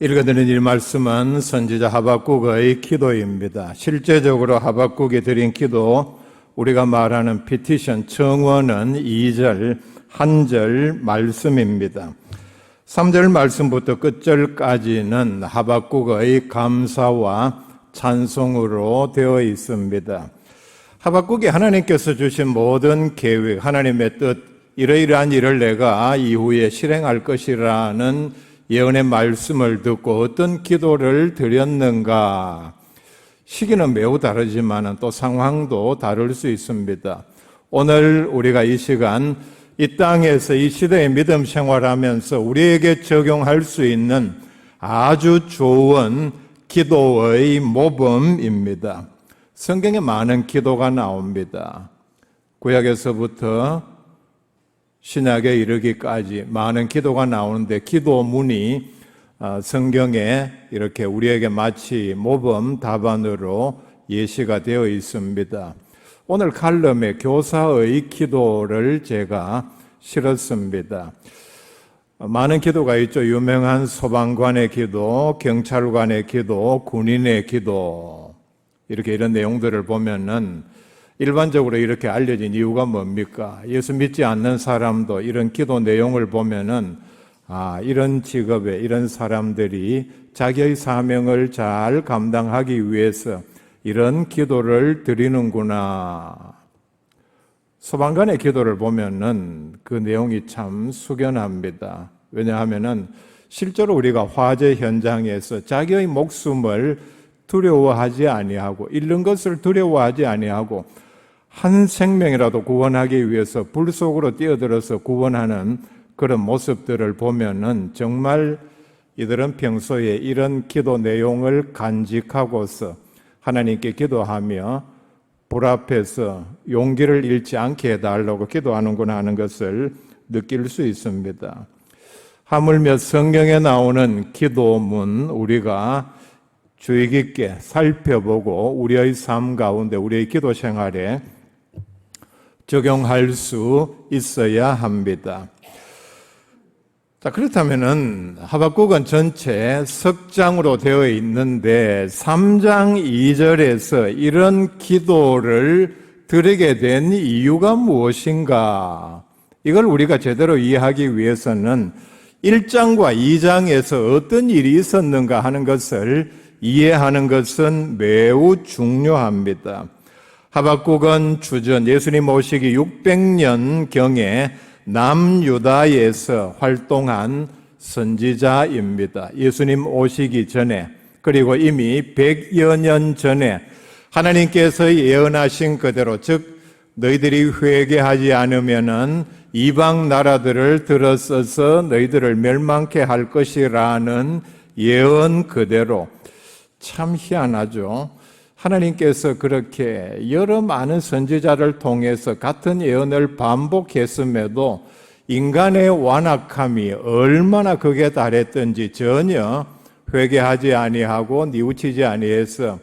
읽어드리는 이 말씀은 선지자 하박국의 기도입니다. 실제적으로 하박국이 드린 기도, 우리가 말하는 피티션, 청원은 2절, 한 절 말씀입니다. 3절 말씀부터 끝절까지는 하박국의 감사와 찬송으로 되어 있습니다. 하박국이 하나님께서 주신 모든 계획, 하나님의 뜻, 이러이러한 일을 내가 이후에 실행할 것이라는 예언의 말씀을 듣고 어떤 기도를 드렸는가? 시기는 매우 다르지만 또 상황도 다를 수 있습니다. 오늘 우리가 이 시간 이 땅에서 이 시대의 믿음 생활하면서 우리에게 적용할 수 있는 아주 좋은 기도의 모범입니다. 성경에 많은 기도가 나옵니다. 구약에서부터 신약에 이르기까지 많은 기도가 나오는데 기도문이 성경에 이렇게 우리에게 마치 모범 답안으로 예시가 되어 있습니다. 오늘 칼럼에 교사의 기도를 제가 실었습니다. 많은 기도가 있죠. 유명한 소방관의 기도, 경찰관의 기도, 군인의 기도, 이렇게 이런 내용들을 보면은 일반적으로 이렇게 알려진 이유가 뭡니까? 예수 믿지 않는 사람도 이런 기도 내용을 보면은 이런 직업에 이런 사람들이 자기의 사명을 잘 감당하기 위해서 이런 기도를 드리는구나. 소방관의 기도를 보면은 그 내용이 참 숙연합니다. 왜냐하면은 실제로 우리가 화재 현장에서 자기의 목숨을 두려워하지 아니하고 잃는 것을 두려워하지 아니하고 한 생명이라도 구원하기 위해서 불 속으로 뛰어들어서 구원하는 그런 모습들을 보면은 정말 이들은 평소에 이런 기도 내용을 간직하고서 하나님께 기도하며 불 앞에서 용기를 잃지 않게 해달라고 기도하는구나 하는 것을 느낄 수 있습니다. 하물며 성경에 나오는 기도문 우리가 주의 깊게 살펴보고 우리의 삶 가운데 우리의 기도 생활에 적용할 수 있어야 합니다. 자, 그렇다면은 하박국은 전체 석장으로 되어 있는데 3장 2절에서 이런 기도를 드리게 된 이유가 무엇인가? 이걸 우리가 제대로 이해하기 위해서는 1장과 2장에서 어떤 일이 있었는가 하는 것을 이해하는 것은 매우 중요합니다. 하박국은 주전 예수님 오시기 600년경에 남유다에서 활동한 선지자입니다. 예수님 오시기 전에, 그리고 이미 100여 년 전에 하나님께서 예언하신 그대로, 즉 너희들이 회개하지 않으면은 이방 나라들을 들어서서 너희들을 멸망케 할 것이라는 예언 그대로, 참 희한하죠. 하나님께서 그렇게 여러 많은 선지자를 통해서 같은 예언을 반복했음에도 인간의 완악함이 얼마나 극에 달했던지 전혀 회개하지 아니하고 뉘우치지 아니해서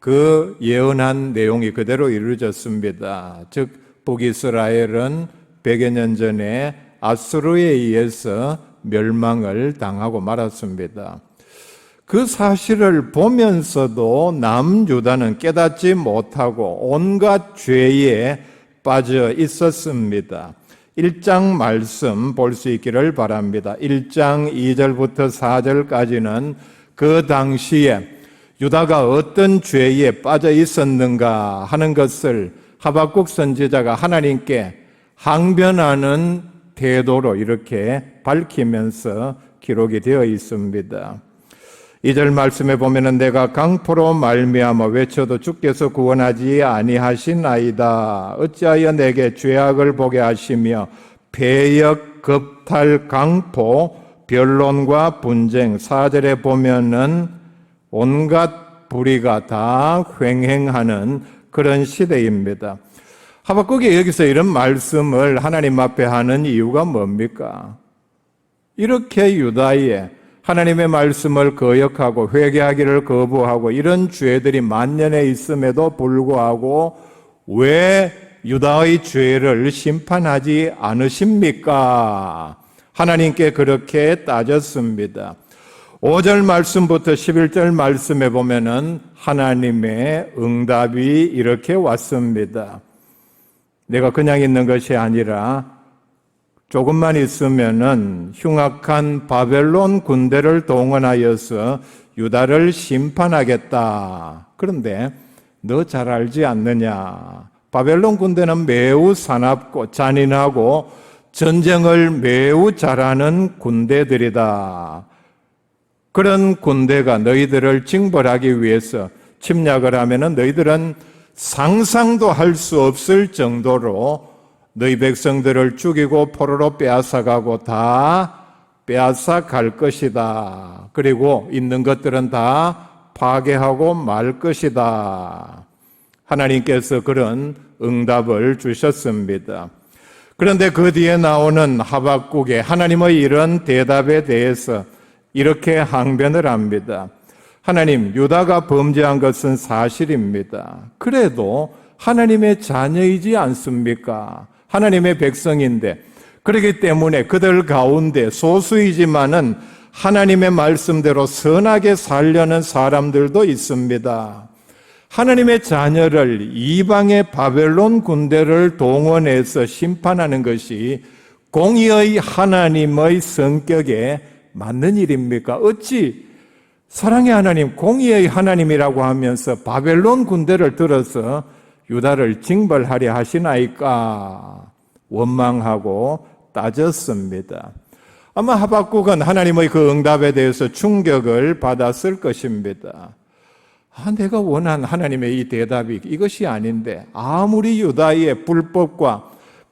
그 예언한 내용이 그대로 이루어졌습니다. 즉 북이스라엘은 100여 년 전에 아수르에 의해서 멸망을 당하고 말았습니다. 그 사실을 보면서도 남유다는 깨닫지 못하고 온갖 죄에 빠져 있었습니다. 1장 말씀 볼 수 있기를 바랍니다. 1장 2절부터 4절까지는 그 당시에 유다가 어떤 죄에 빠져 있었는가 하는 것을 하박국 선지자가 하나님께 항변하는 태도로 이렇게 밝히면서 기록이 되어 있습니다. 2절 말씀에 보면은 내가 강포로 말미암아 외쳐도 주께서 구원하지 아니하시나이다. 어찌하여 내게 죄악을 보게 하시며 패역, 겁탈, 강포, 변론과 분쟁. 4절에 보면은 온갖 불의가 다 횡행하는 그런 시대입니다. 하박국이 여기서 이런 말씀을 하나님 앞에 하는 이유가 뭡니까? 이렇게 유다에 하나님의 말씀을 거역하고 회개하기를 거부하고 이런 죄들이 만연해 있음에도 불구하고 왜 유다의 죄를 심판하지 않으십니까? 하나님께 그렇게 따졌습니다. 5절 말씀부터 11절 말씀에 보면은 하나님의 응답이 이렇게 왔습니다. 내가 그냥 있는 것이 아니라 조금만 있으면은 흉악한 바벨론 군대를 동원하여서 유다를 심판하겠다. 그런데 너 잘 알지 않느냐? 바벨론 군대는 매우 사납고 잔인하고 전쟁을 매우 잘하는 군대들이다. 그런 군대가 너희들을 징벌하기 위해서 침략을 하면은 너희들은 상상도 할 수 없을 정도로 너희 백성들을 죽이고 포로로 빼앗아가고 다 빼앗아갈 것이다. 그리고 있는 것들은 다 파괴하고 말 것이다. 하나님께서 그런 응답을 주셨습니다. 그런데 그 뒤에 나오는 하박국의 하나님의 이런 대답에 대해서 이렇게 항변을 합니다. 하나님, 유다가 범죄한 것은 사실입니다. 그래도 하나님의 자녀이지 않습니까? 하나님의 백성인데, 그렇기 때문에 그들 가운데 소수이지만은 하나님의 말씀대로 선하게 살려는 사람들도 있습니다. 하나님의 자녀를 이방의 바벨론 군대를 동원해서 심판하는 것이 공의의 하나님의 성격에 맞는 일입니까? 어찌 사랑의 하나님, 공의의 하나님이라고 하면서 바벨론 군대를 들어서 유다를 징벌하려 하시나이까? 원망하고 따졌습니다. 아마 하박국은 하나님의 그 응답에 대해서 충격을 받았을 것입니다. 내가 원한 하나님의 이 대답이 이것이 아닌데, 아무리 유다의 불법과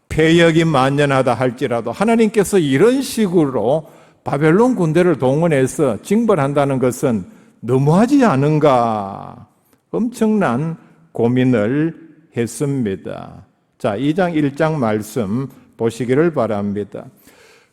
폐역이 만연하다 할지라도 하나님께서 이런 식으로 바벨론 군대를 동원해서 징벌한다는 것은 너무하지 않은가? 엄청난 고민을 했습니다. 자, 2장 1장 말씀 보시기를 바랍니다.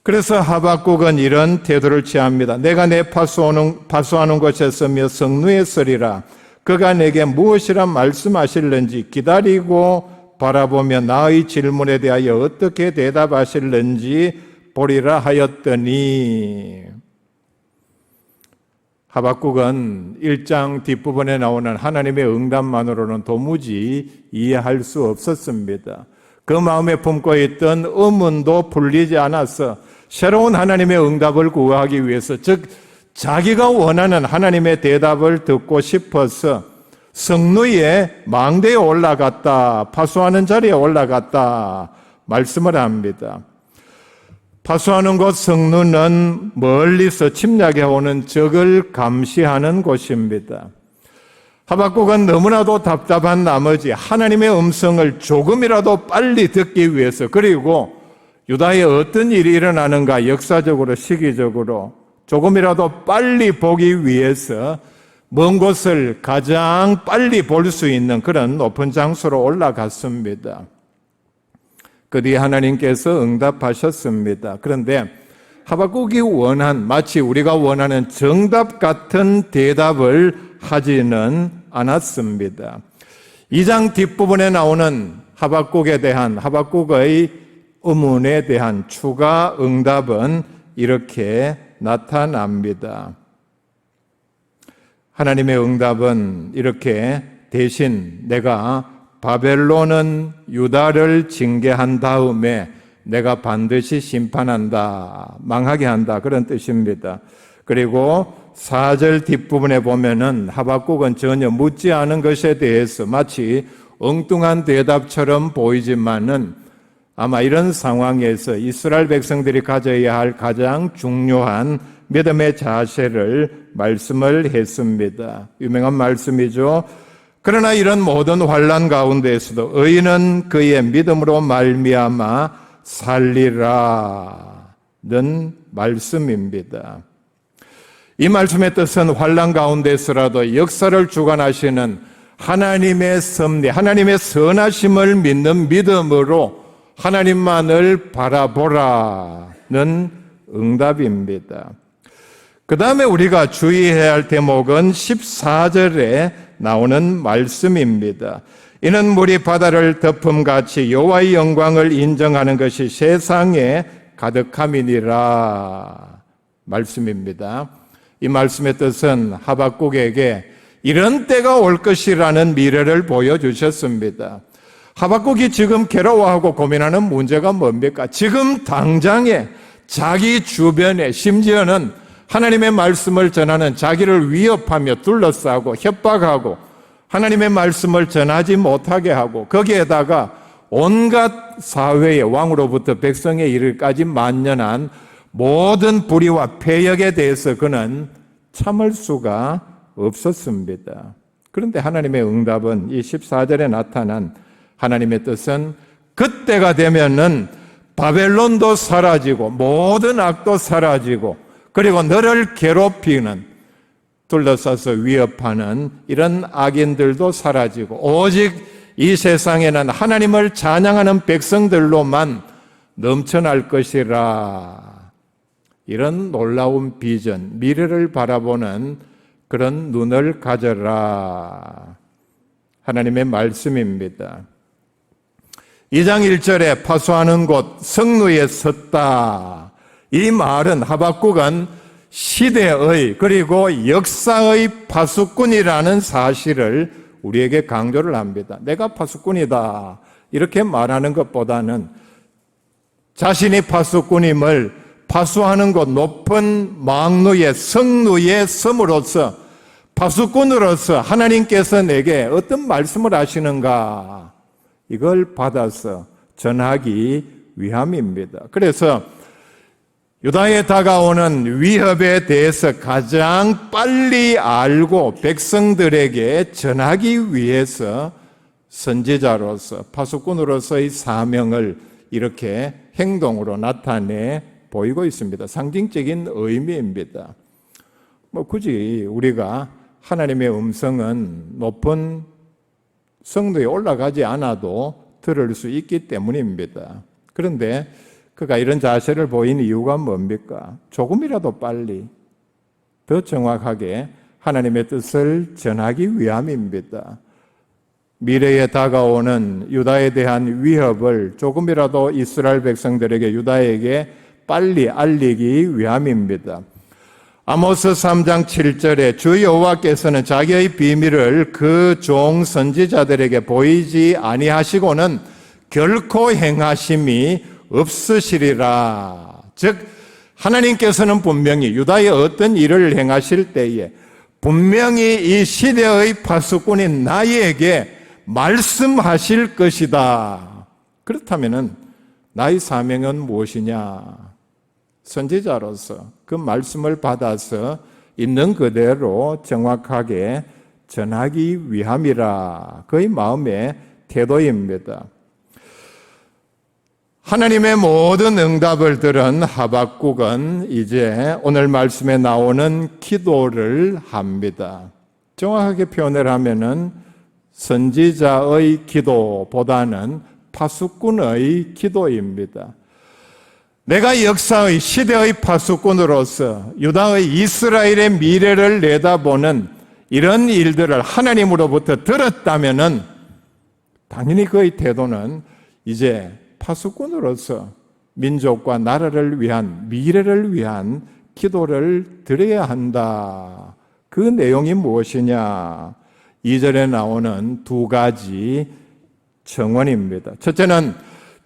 그래서 하박국은 이런 태도를 취합니다. 내가 내 파수하는 곳에 서며 성루에 서리라. 그가 내게 무엇이라 말씀하실는지 기다리고 바라보며 나의 질문에 대하여 어떻게 대답하실는지 보리라 하였더니, 하박국은 1장 뒷부분에 나오는 하나님의 응답만으로는 도무지 이해할 수 없었습니다. 그 마음에 품고 있던 의문도 풀리지 않아서 새로운 하나님의 응답을 구하기 위해서, 즉 자기가 원하는 하나님의 대답을 듣고 싶어서 성루의 망대에 올라갔다, 파수하는 자리에 올라갔다 말씀을 합니다. 파수하는 곳 성루는 멀리서 침략해 오는 적을 감시하는 곳입니다. 하박국은 너무나도 답답한 나머지 하나님의 음성을 조금이라도 빨리 듣기 위해서, 그리고 유다에 어떤 일이 일어나는가 역사적으로 시기적으로 조금이라도 빨리 보기 위해서 먼 곳을 가장 빨리 볼 수 있는 그런 높은 장소로 올라갔습니다. 그 뒤에 하나님께서 응답하셨습니다. 그런데 하박국이 마치 우리가 원하는 정답 같은 대답을 하지는 않았습니다. 2장 뒷부분에 나오는 하박국의 의문에 대한 추가 응답은 이렇게 나타납니다. 하나님의 응답은 이렇게, 대신 내가 바벨론은 유다를 징계한 다음에 내가 반드시 심판한다, 망하게 한다, 그런 뜻입니다. 그리고 4절 뒷부분에 보면은 하박국은 전혀 묻지 않은 것에 대해서 마치 엉뚱한 대답처럼 보이지만은 아마 이런 상황에서 이스라엘 백성들이 가져야 할 가장 중요한 믿음의 자세를 말씀을 했습니다. 유명한 말씀이죠. 그러나 이런 모든 환난 가운데에서도 의인은 그의 믿음으로 말미암아 살리라는 말씀입니다. 이 말씀의 뜻은 환난 가운데서라도 역사를 주관하시는 하나님의 섭리, 하나님의 선하심을 믿는 믿음으로 하나님만을 바라보라는 응답입니다. 그 다음에 우리가 주의해야 할 대목은 14절에 나오는 말씀입니다. 이는 물이 바다를 덮음같이 여호와의 영광을 인정하는 것이 세상에 가득함이니라 말씀입니다. 이 말씀의 뜻은 하박국에게 이런 때가 올 것이라는 미래를 보여주셨습니다. 하박국이 지금 괴로워하고 고민하는 문제가 뭡니까? 지금 당장에 자기 주변에, 심지어는 하나님의 말씀을 전하는 자기를 위협하며 둘러싸고 협박하고 하나님의 말씀을 전하지 못하게 하고 거기에다가 온갖 사회의 왕으로부터 백성에 이르기까지 만연한 모든 불의와 패역에 대해서 그는 참을 수가 없었습니다. 그런데 하나님의 응답은 이 14절에 나타난 하나님의 뜻은 그때가 되면은 바벨론도 사라지고 모든 악도 사라지고 그리고 너를 괴롭히는 둘러싸서 위협하는 이런 악인들도 사라지고 오직 이 세상에는 하나님을 찬양하는 백성들로만 넘쳐날 것이라. 이런 놀라운 비전, 미래를 바라보는 그런 눈을 가져라. 하나님의 말씀입니다. 2장 1절에 파수하는 곳 성루에 섰다. 이 말은 하박국은 시대의 그리고 역사의 파수꾼이라는 사실을 우리에게 강조를 합니다. 내가 파수꾼이다 이렇게 말하는 것보다는 자신이 파수꾼임을 파수하는 곳 높은 망루의 성루에 섬으로써 파수꾼으로서 하나님께서 내게 어떤 말씀을 하시는가 이걸 받아서 전하기 위함입니다. 그래서 유다에 다가오는 위협에 대해서 가장 빨리 알고 백성들에게 전하기 위해서 선지자로서 파수꾼으로서의 사명을 이렇게 행동으로 나타내 보이고 있습니다. 상징적인 의미입니다. 굳이 우리가 하나님의 음성은 높은 성도에 올라가지 않아도 들을 수 있기 때문입니다. 그런데 그가 이런 자세를 보인 이유가 뭡니까? 조금이라도 빨리 더 정확하게 하나님의 뜻을 전하기 위함입니다. 미래에 다가오는 유다에 대한 위협을 조금이라도 이스라엘 백성들에게 유다에게 빨리 알리기 위함입니다. 아모스 3장 7절에 주 여호와께서는 자기의 비밀을 그 종 선지자들에게 보이지 아니하시고는 결코 행하심이 없으시리라. 즉 하나님께서는 분명히 유다의 어떤 일을 행하실 때에 분명히 이 시대의 파수꾼인 나에게 말씀하실 것이다. 그렇다면 나의 사명은 무엇이냐? 선지자로서 그 말씀을 받아서 있는 그대로 정확하게 전하기 위함이라. 그의 마음의 태도입니다. 하나님의 모든 응답을 들은 하박국은 이제 오늘 말씀에 나오는 기도를 합니다. 정확하게 표현을 하면은 선지자의 기도보다는 파수꾼의 기도입니다. 내가 역사의 시대의 파수꾼으로서 유다의 이스라엘의 미래를 내다보는 이런 일들을 하나님으로부터 들었다면은 당연히 그의 태도는 이제 파수꾼으로서 민족과 나라를 위한 미래를 위한 기도를 드려야 한다. 그 내용이 무엇이냐? 2절에 나오는 두 가지 청원입니다. 첫째는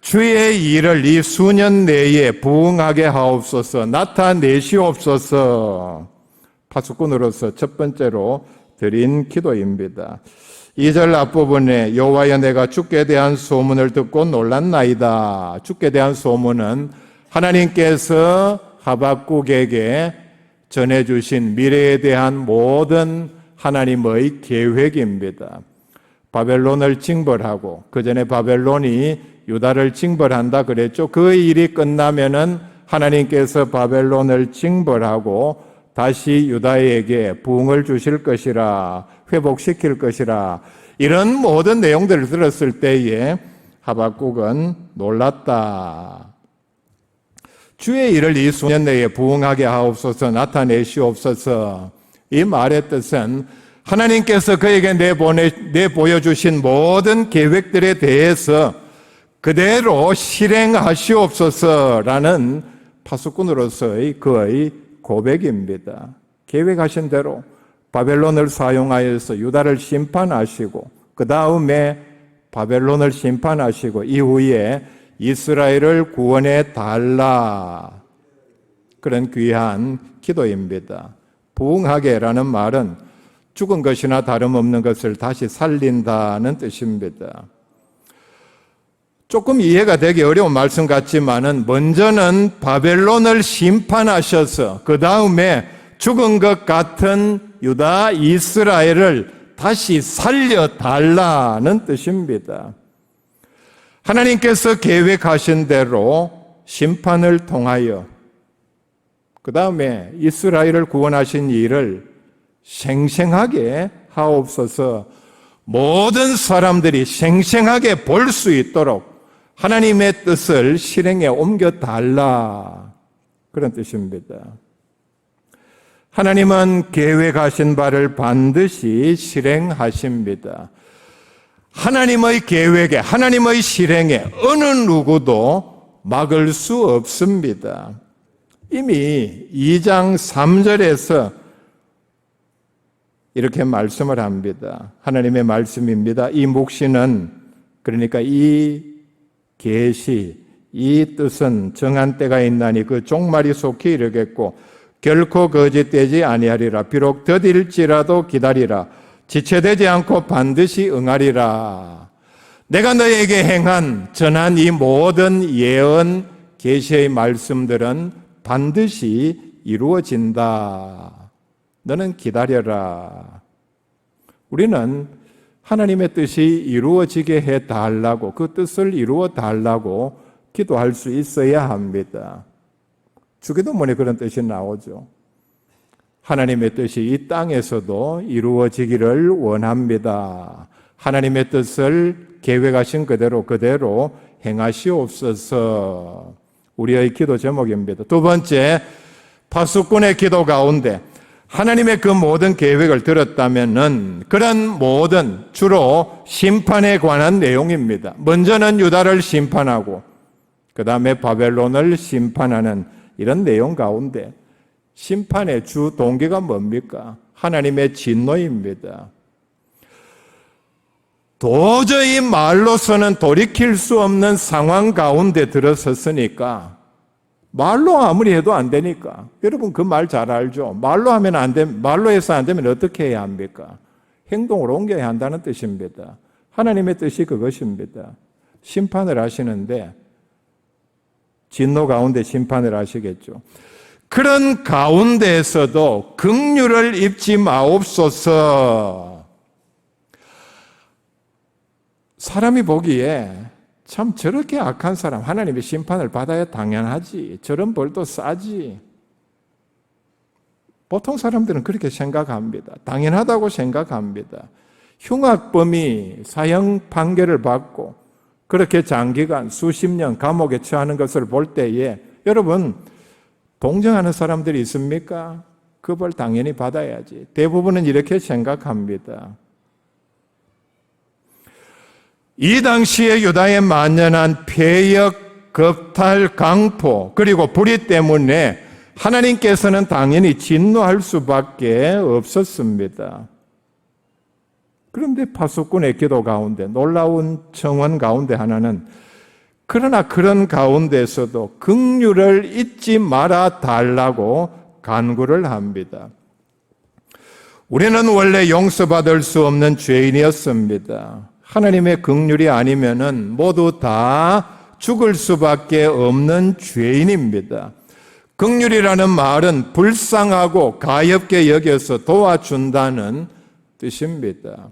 주의 일을 이 수년 내에 부응하게 하옵소서, 나타내시옵소서. 파수꾼으로서 첫 번째로 드린 기도입니다. 2절 앞부분에 여호와여 내가 주께 대한 소문을 듣고 놀랐나이다. 주께 대한 소문은 하나님께서 하박국에게 전해주신 미래에 대한 모든 하나님의 계획입니다. 바벨론을 징벌하고 그 전에 바벨론이 유다를 징벌한다 그랬죠. 그 일이 끝나면은 하나님께서 바벨론을 징벌하고 다시 유다에게 부흥을 주실 것이라, 회복시킬 것이라, 이런 모든 내용들을 들었을 때에 하박국은 놀랐다. 주의 일을 이 수년 내에 부흥하게 하옵소서, 나타내시옵소서. 이 말의 뜻은 하나님께서 그에게 내보여주신 모든 계획들에 대해서 그대로 실행하시옵소서라는 파수꾼으로서의 그의 고백입니다. 계획하신 대로 바벨론을 사용하여서 유다를 심판하시고 그 다음에 바벨론을 심판하시고 이후에 이스라엘을 구원해 달라. 그런 귀한 기도입니다. 부흥하게라는 말은 죽은 것이나 다름없는 것을 다시 살린다는 뜻입니다. 조금 이해가 되기 어려운 말씀 같지만은 먼저는 바벨론을 심판하셔서 그 다음에 죽은 것 같은 유다 이스라엘을 다시 살려달라는 뜻입니다. 하나님께서 계획하신 대로 심판을 통하여 그 다음에 이스라엘을 구원하신 일을 생생하게 하옵소서. 모든 사람들이 생생하게 볼 수 있도록 하나님의 뜻을 실행에 옮겨달라. 그런 뜻입니다. 하나님은 계획하신 바를 반드시 실행하십니다. 하나님의 계획에, 하나님의 실행에 어느 누구도 막을 수 없습니다. 이미 2장 3절에서 이렇게 말씀을 합니다. 하나님의 말씀입니다. 이 묵시는, 그러니까 이 계시, 이 뜻은 정한 때가 있나니 그 종말이 속히 이르겠고 결코 거짓되지 아니하리라. 비록 더딜지라도 기다리라. 지체되지 않고 반드시 응하리라. 내가 너에게 행한, 전한 이 모든 예언, 계시의 말씀들은 반드시 이루어진다. 너는 기다려라. 우리는 하나님의 뜻이 이루어지게 해달라고, 그 뜻을 이루어달라고 기도할 수 있어야 합니다. 주기도문에 그런 뜻이 나오죠. 하나님의 뜻이 이 땅에서도 이루어지기를 원합니다. 하나님의 뜻을 계획하신 그대로 행하시옵소서. 우리의 기도 제목입니다. 두 번째, 파수꾼의 기도 가운데 하나님의 그 모든 계획을 들었다면은 그런 모든 주로 심판에 관한 내용입니다. 먼저는 유다를 심판하고 그 다음에 바벨론을 심판하는 이런 내용 가운데 심판의 주 동기가 뭡니까? 하나님의 진노입니다. 도저히 말로서는 돌이킬 수 없는 상황 가운데 들어섰으니까 말로 아무리 해도 안 되니까. 여러분 그 말 잘 알죠? 말로 해서 안 되면 어떻게 해야 합니까? 행동으로 옮겨야 한다는 뜻입니다. 하나님의 뜻이 그것입니다. 심판을 하시는데 진노 가운데 심판을 하시겠죠. 그런 가운데에서도 긍휼을 입지 마옵소서. 사람이 보기에 참 저렇게 악한 사람 하나님의 심판을 받아야 당연하지. 저런 벌도 싸지. 보통 사람들은 그렇게 생각합니다. 당연하다고 생각합니다. 흉악범이 사형 판결을 받고 그렇게 장기간 수십 년 감옥에 처하는 것을 볼 때에 여러분 동정하는 사람들이 있습니까? 그 벌 당연히 받아야지. 대부분은 이렇게 생각합니다. 이 당시에 유다에 만연한 폐역, 겁탈, 강포 그리고 불의 때문에 하나님께서는 당연히 진노할 수밖에 없었습니다. 그런데 파수꾼의 기도 가운데 놀라운 청원 가운데 하나는 그러나 그런 가운데서도 긍휼을 잊지 말아 달라고 간구를 합니다. 우리는 원래 용서받을 수 없는 죄인이었습니다. 하나님의 긍휼이 아니면은 모두 다 죽을 수밖에 없는 죄인입니다. 긍휼이라는 말은 불쌍하고 가엾게 여겨서 도와준다는 뜻입니다.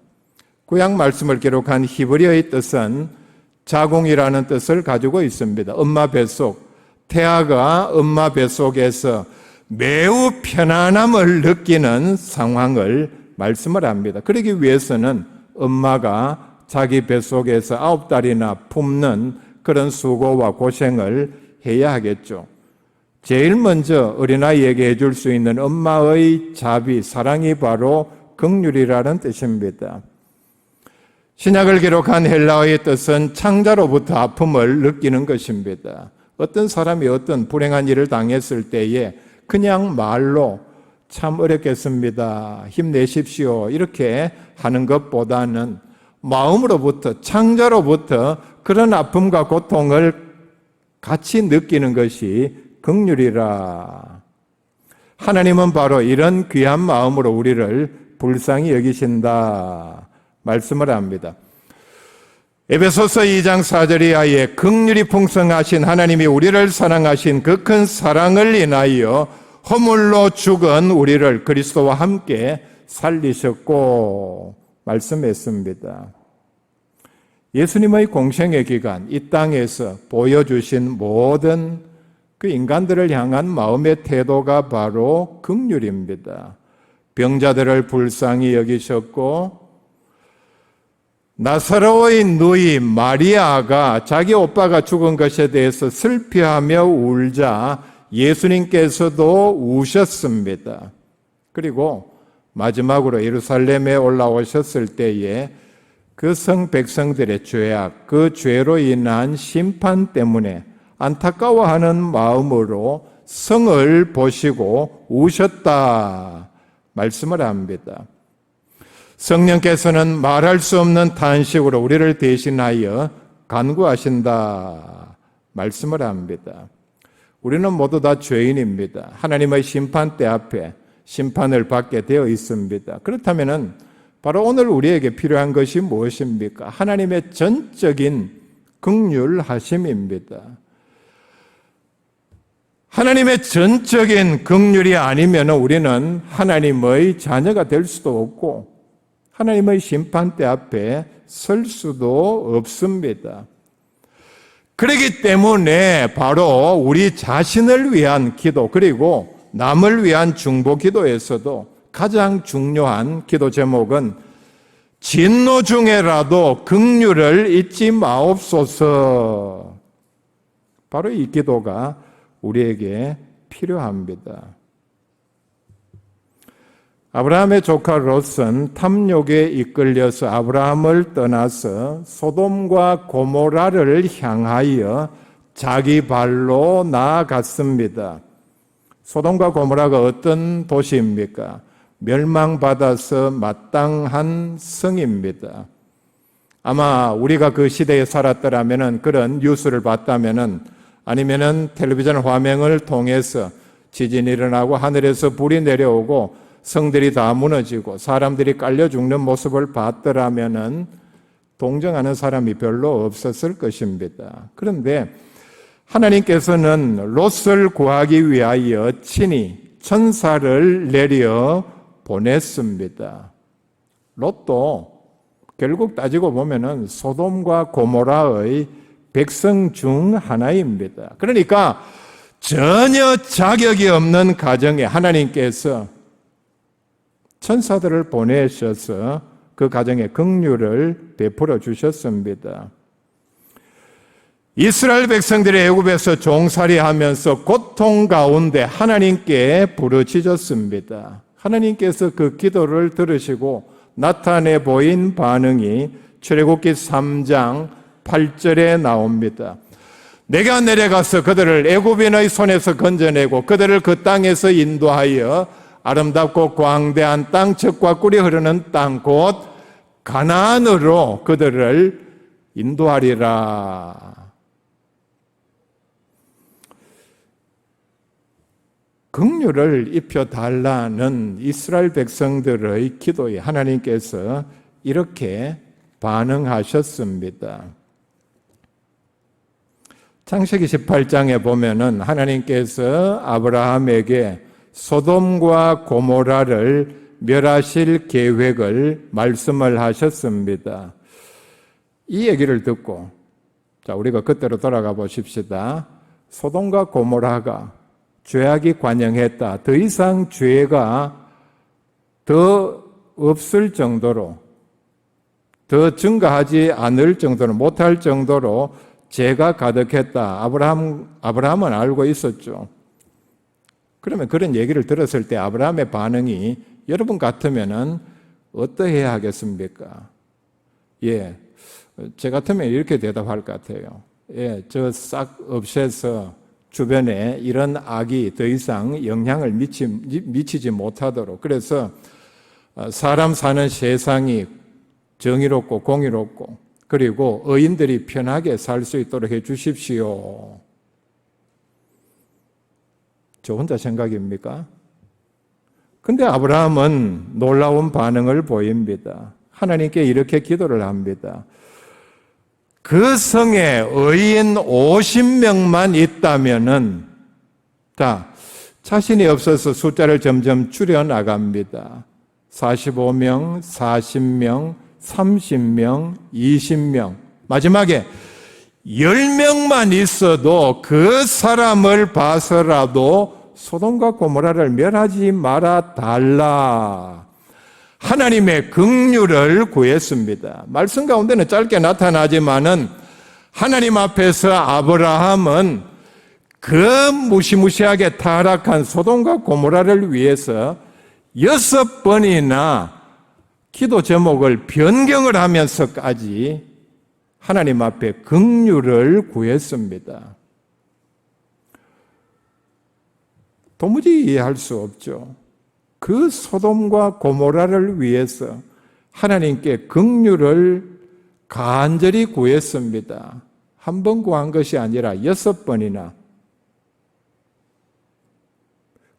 구약 말씀을 기록한 히브리어의 뜻은 자궁이라는 뜻을 가지고 있습니다. 엄마 뱃속, 태아가 엄마 뱃속에서 매우 편안함을 느끼는 상황을 말씀을 합니다. 그러기 위해서는 엄마가 자기 뱃속에서 9달이나 품는 그런 수고와 고생을 해야 하겠죠. 제일 먼저 어린아이에게 해줄 수 있는 엄마의 자비, 사랑이 바로 긍휼이라는 뜻입니다. 신약을 기록한 헬라어의 뜻은 창자로부터 아픔을 느끼는 것입니다. 어떤 사람이 어떤 불행한 일을 당했을 때에 그냥 말로 참 어렵겠습니다. 힘내십시오. 이렇게 하는 것보다는 마음으로부터, 창자로부터 그런 아픔과 고통을 같이 느끼는 것이 긍휼이라. 하나님은 바로 이런 귀한 마음으로 우리를 불쌍히 여기신다 말씀을 합니다. 에베소서 2장 4절 이하에 긍휼이 풍성하신 하나님이 우리를 사랑하신 그 큰 사랑을 인하여 허물로 죽은 우리를 그리스도와 함께 살리셨고 말씀했습니다. 예수님의 공생의 기간, 이 땅에서 보여주신 모든 그 인간들을 향한 마음의 태도가 바로 긍휼입니다. 병자들을 불쌍히 여기셨고, 나사로의 누이 마리아가 자기 오빠가 죽은 것에 대해서 슬퍼하며 울자 예수님께서도 우셨습니다. 그리고 마지막으로 예루살렘에 올라오셨을 때에 그 성 백성들의 죄악, 그 죄로 인한 심판 때문에 안타까워하는 마음으로 성을 보시고 우셨다 말씀을 합니다. 성령께서는 말할 수 없는 탄식으로 우리를 대신하여 간구하신다 말씀을 합니다. 우리는 모두 다 죄인입니다. 하나님의 심판대 앞에 심판을 받게 되어 있습니다. 그렇다면 바로 오늘 우리에게 필요한 것이 무엇입니까? 하나님의 전적인 긍휼하심입니다. 하나님의 전적인 긍휼이 아니면 우리는 하나님의 자녀가 될 수도 없고 하나님의 심판대 앞에 설 수도 없습니다. 그렇기 때문에 바로 우리 자신을 위한 기도 그리고 남을 위한 중보 기도에서도 가장 중요한 기도 제목은 진노 중에라도 긍휼을 잊지 마옵소서. 바로 이 기도가 우리에게 필요합니다. 아브라함의 조카 롯은 탐욕에 이끌려서 아브라함을 떠나서 소돔과 고모라를 향하여 자기 발로 나아갔습니다. 소돔과 고모라가 어떤 도시입니까? 멸망받아서 마땅한 성입니다. 아마 우리가 그 시대에 살았더라면 그런 뉴스를 봤다면 아니면 텔레비전 화면을 통해서 지진이 일어나고 하늘에서 불이 내려오고 성들이 다 무너지고 사람들이 깔려 죽는 모습을 봤더라면 동정하는 사람이 별로 없었을 것입니다. 그런데 하나님께서는 롯을 구하기 위하여 친히 천사를 내려 보냈습니다. 롯도 결국 따지고 보면은 소돔과 고모라의 백성 중 하나입니다. 그러니까 전혀 자격이 없는 가정에 하나님께서 천사들을 보내셔서 그 가정에 긍휼을 베풀어 주셨습니다. 이스라엘 백성들이 애굽에서 종살이하면서 고통 가운데 하나님께 부르짖었습니다. 하나님께서 그 기도를 들으시고 나타내 보인 반응이 출애굽기 3장 8절에 나옵니다. 내가 내려가서 그들을 애굽인의 손에서 건져내고 그들을 그 땅에서 인도하여 아름답고 광대한 땅, 젖과 꿀이 흐르는 땅, 곧 가나안으로 그들을 인도하리라. 긍휼을 입혀달라는 이스라엘 백성들의 기도에 하나님께서 이렇게 반응하셨습니다. 창세기 18장에 보면은 하나님께서 아브라함에게 소돔과 고모라를 멸하실 계획을 말씀을 하셨습니다. 이 얘기를 듣고 자 우리가 그때로 돌아가 보십시다. 소돔과 고모라가 죄악이 관영했다. 더 이상 죄가 더 없을 정도로 더 증가하지 않을 정도로 못할 정도로 죄가 가득했다. 아브라함은 알고 있었죠. 그러면 그런 얘기를 들었을 때 아브라함의 반응이 여러분 같으면은 어떠해야 하겠습니까? 예, 제 같으면 이렇게 대답할 것 같아요. 예, 저 싹 없애서 주변에 이런 악이 더 이상 영향을 미치지 못하도록, 그래서 사람 사는 세상이 정의롭고 공의롭고 그리고 의인들이 편하게 살 수 있도록 해 주십시오. 저 혼자 생각입니까? 근데 아브라함은 놀라운 반응을 보입니다. 하나님께 이렇게 기도를 합니다. 그 성에 의인 50명만 있다면은, 자신이 없어서 숫자를 점점 줄여나갑니다. 45명, 40명, 30명, 20명. 마지막에 10명만 있어도 그 사람을 봐서라도 소돔과 고모라를 멸하지 말아 달라. 하나님의 긍휼을 구했습니다. 말씀 가운데는 짧게 나타나지만은 하나님 앞에서 아브라함은 그 무시무시하게 타락한 소돔과 고모라를 위해서 6번이나 기도 제목을 변경을 하면서까지 하나님 앞에 긍휼을 구했습니다. 도무지 이해할 수 없죠. 그 소돔과 고모라를 위해서 하나님께 긍휼을 간절히 구했습니다. 한 번 구한 것이 아니라 6번이나.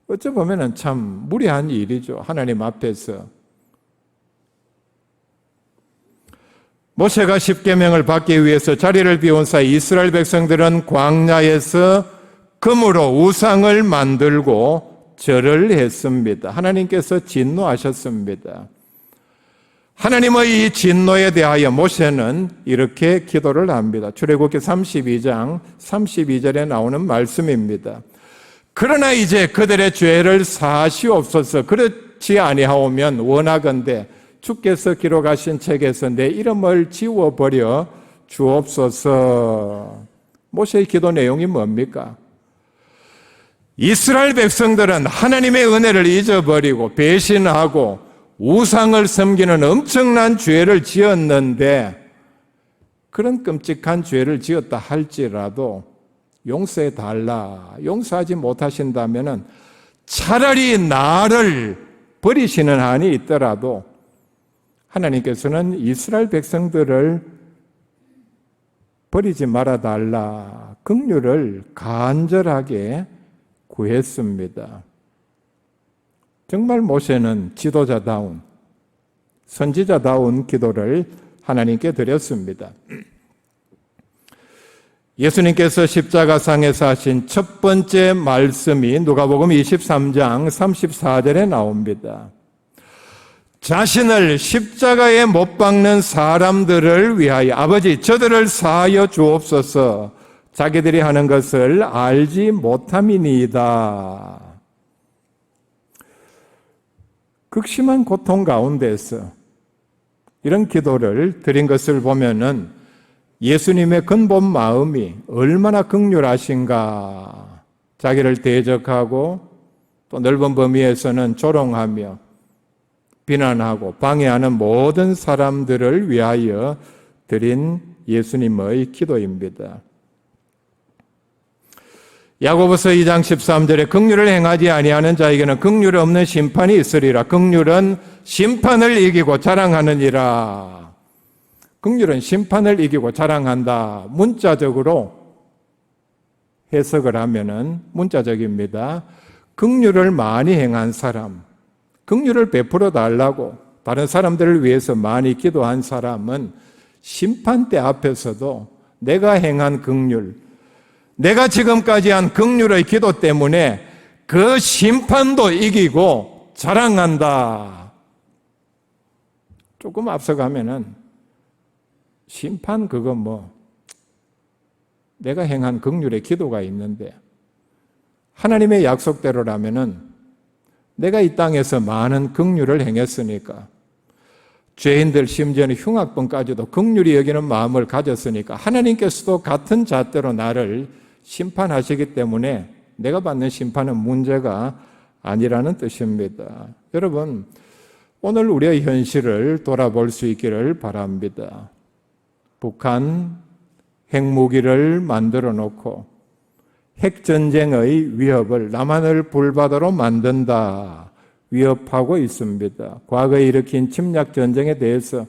어찌 보면 참 무리한 일이죠. 하나님 앞에서. 모세가 십계명을 받기 위해서 자리를 비운 사이 이스라엘 백성들은 광야에서 금으로 우상을 만들고 절을 했습니다. 하나님께서 진노하셨습니다. 하나님의 이 진노에 대하여 모세는 이렇게 기도를 합니다. 출애굽기 32장 32절에 나오는 말씀입니다. 그러나 이제 그들의 죄를 사하시옵소서. 그렇지 아니하오면 원하건대 주께서 기록하신 책에서 내 이름을 지워버려 주옵소서. 모세의 기도 내용이 뭡니까? 이스라엘 백성들은 하나님의 은혜를 잊어버리고 배신하고 우상을 섬기는 엄청난 죄를 지었는데, 그런 끔찍한 죄를 지었다 할지라도 용서해 달라. 용서하지 못하신다면 차라리 나를 버리시는 한이 있더라도 하나님께서는 이스라엘 백성들을 버리지 말아달라. 긍휼을 간절하게 구했습니다. 정말 모세는 지도자다운, 선지자다운 기도를 하나님께 드렸습니다. 예수님께서 십자가상에서 하신 첫 번째 말씀이 누가복음 23장 34절에 나옵니다. 자신을 십자가에 못 박는 사람들을 위하여 아버지 저들을 사하여 주옵소서. 자기들이 하는 것을 알지 못함이니이다. 극심한 고통 가운데서 이런 기도를 드린 것을 보면은 예수님의 근본 마음이 얼마나 긍휼하신가. 자기를 대적하고 또 넓은 범위에서는 조롱하며 비난하고 방해하는 모든 사람들을 위하여 드린 예수님의 기도입니다. 야고보서 2장 13절에 긍휼을 행하지 아니하는 자에게는 긍휼이 없는 심판이 있으리라. 긍휼은 심판을 이기고 자랑하느니라. 긍휼은 심판을 이기고 자랑한다. 문자적으로 해석을 하면은 문자적입니다. 긍휼을 많이 행한 사람, 긍휼을 베풀어 달라고 다른 사람들을 위해서 많이 기도한 사람은 심판대 앞에서도 내가 행한 긍휼, 내가 지금까지 한 긍휼의 기도 때문에 그 심판도 이기고 자랑한다. 조금 앞서가면은 심판 그거 내가 행한 긍휼의 기도가 있는데 하나님의 약속대로라면은 내가 이 땅에서 많은 긍휼을 행했으니까, 죄인들 심지어는 흉악범까지도 긍휼히 여기는 마음을 가졌으니까 하나님께서도 같은 잣대로 나를 심판하시기 때문에 내가 받는 심판은 문제가 아니라는 뜻입니다. 여러분, 오늘 우리의 현실을 돌아볼 수 있기를 바랍니다. 북한 핵무기를 만들어 놓고 핵전쟁의 위협을 남한을 불바다로 만든다 위협하고 있습니다. 과거에 일으킨 침략전쟁에 대해서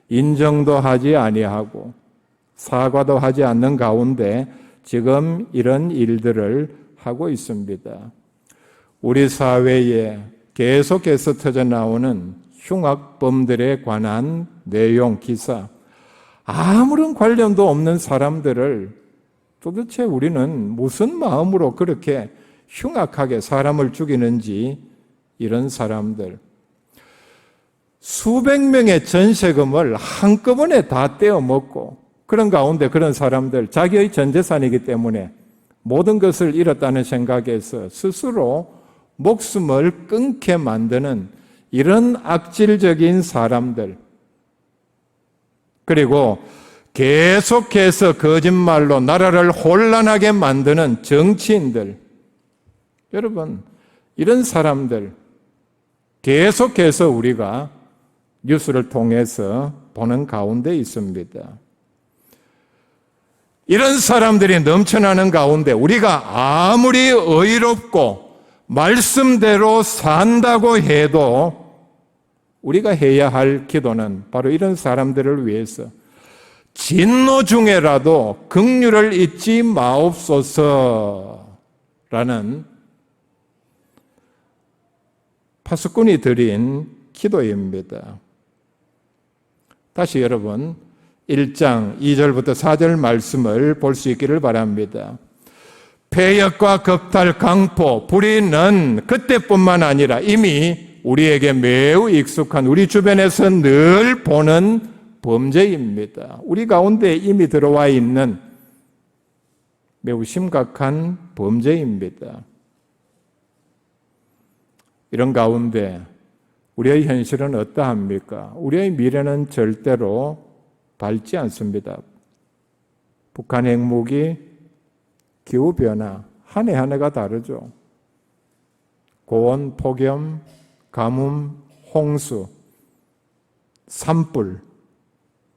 인정도 하지 아니하고 사과도 하지 않는 가운데 지금 이런 일들을 하고 있습니다. 우리 사회에 계속해서 터져나오는 흉악범들에 관한 내용, 기사, 아무런 관련도 없는 사람들을 도대체 우리는 무슨 마음으로 그렇게 흉악하게 사람을 죽이는지, 이런 사람들. 수백 명의 전세금을 한꺼번에 다 떼어먹고 그런 가운데 그런 사람들, 자기의 전 재산이기 때문에 모든 것을 잃었다는 생각에서 스스로 목숨을 끊게 만드는 이런 악질적인 사람들, 그리고 계속해서 거짓말로 나라를 혼란하게 만드는 정치인들, 여러분, 이런 사람들 계속해서 우리가 뉴스를 통해서 보는 가운데 있습니다. 이런 사람들이 넘쳐나는 가운데 우리가 아무리 의롭고 말씀대로 산다고 해도 우리가 해야 할 기도는 바로 이런 사람들을 위해서 진노 중에라도 긍휼을 잊지 마옵소서라는 파수꾼이 드린 기도입니다. 다시 여러분 1장 2절부터 4절 말씀을 볼 수 있기를 바랍니다. 폐역과 겁탈, 강포, 불의는 그때뿐만 아니라 이미 우리에게 매우 익숙한, 우리 주변에서 늘 보는 범죄입니다. 우리 가운데 이미 들어와 있는 매우 심각한 범죄입니다. 이런 가운데 우리의 현실은 어떠합니까? 우리의 미래는 절대로 밝지 않습니다. 북한 핵무기, 기후변화, 한 해 한 해가 다르죠. 고온, 폭염, 가뭄, 홍수, 산불,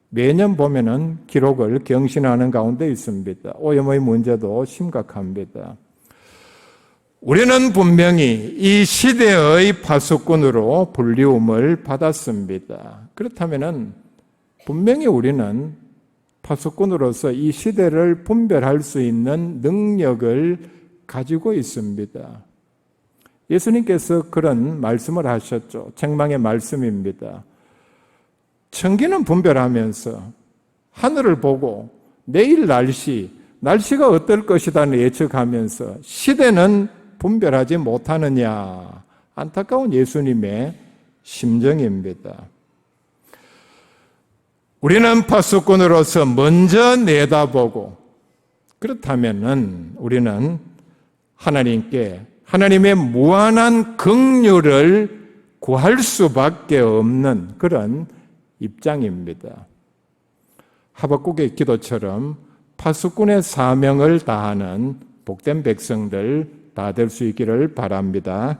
매년 보면은 기록을 경신하는 가운데 있습니다. 오염의 문제도 심각합니다. 우리는 분명히 이 시대의 파수꾼으로 불리움을 받았습니다. 그렇다면은 분명히 우리는 파수꾼으로서 이 시대를 분별할 수 있는 능력을 가지고 있습니다. 예수님께서 그런 말씀을 하셨죠. 책망의 말씀입니다. 천기는 분별하면서 하늘을 보고 내일 날씨가 어떨 것이다는 예측하면서 시대는 분별하지 못하느냐. 안타까운 예수님의 심정입니다. 우리는 파수꾼으로서 먼저 내다보고, 그렇다면은 우리는 하나님의 무한한 긍휼을 구할 수밖에 없는 그런 입장입니다. 하박국의 기도처럼 파수꾼의 사명을 다하는 복된 백성들 다 될 수 있기를 바랍니다.